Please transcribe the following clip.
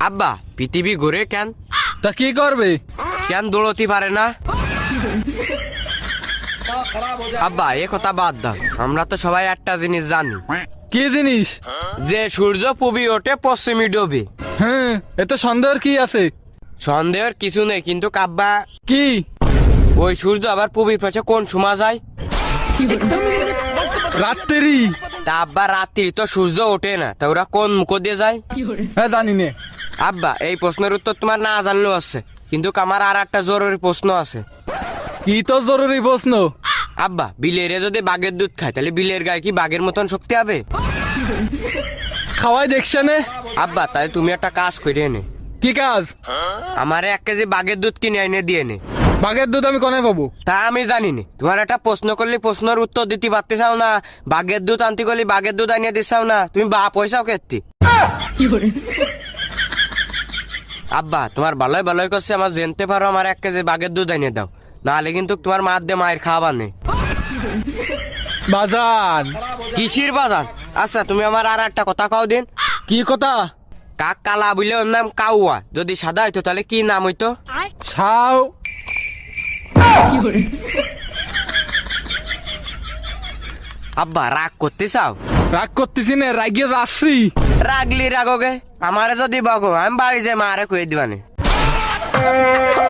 আব্বা পৃথিবী ঘুরে কেন? তা কি করবে? কেন দৌড়তে পারে না? আব্বা এ কথা বাদ দাও, আমরা তো সবাই একটা জিনিস জানি, কি জিনিস? যে সূর্য পূবে ওঠে পশ্চিমে ডোবে। হ্যাঁ, এতে সন্দেহের কি আছে? সন্দেহের কিছু নেই, কিন্তু আব্বা কি? ওই সূর্য আবার পূবে পাশে কোন সময় যায়? রাত্রি। তা আব্বা রাত্রি তো সূর্য ওঠে না, তা ওরা কোন মুখ দিয়ে যায়? হ্যাঁ, জানি নে। আব্বা এই প্রশ্নের উত্তর তোমার না জানলেও আছে, কিন্তু আমার আর একটা জরুরি প্রশ্ন আছে। কি তো জরুরি প্রশ্ন? আব্বা বিলেরে যদি বাঘের দুধ খায় তাহলে বিলের গায়ে কি বাঘের মতন শক্তি হবে? খাওয়াই দেখছে নে। আব্বা তাহলে তুমি একটা কাজ করে এনে, কি কাজ? আমারে 1 কেজি বাঘের দুধ কিনে এনে দিয়ে নে। বাঘের দুধ আমি কোনে পাবো? তা আমি জানি না, তোমার একটা প্রশ্ন করলে প্রশ্নের উত্তর দিতে পারতে চাও না, বাঘের দুধ আনতে করলে বাঘের দুধ আনিয়ে দিচ্ছাও না, তুমি বা পয়সাও কেতি। আব্বা তোমার ভালোই ভালোই করছে, আমার জানতে পারো আমার 1 কেজি বাঘের দুধ আনিয়ে দাও, নাহলে কিন্তু তোমার মার দিয়ে মায়ের খাওয়া নেই। বাজান। কিসির বাজান? আচ্ছা তুমি আমার আর একটা কথা কাও দিন। কি কথা? কাক কালা বলে ওর নাম কাউয়া, যদি সাদা হইতো তাহলে কি নাম হইতো? সাও। আব্বা রাগ করতে চাও? রাগ করতেছি না, রাগিয়ে যাচ্ছি। রাগলি রাগোগে, আমারে যদি বগো আমি বাড়ি যে মারে কয়ে দিবানে।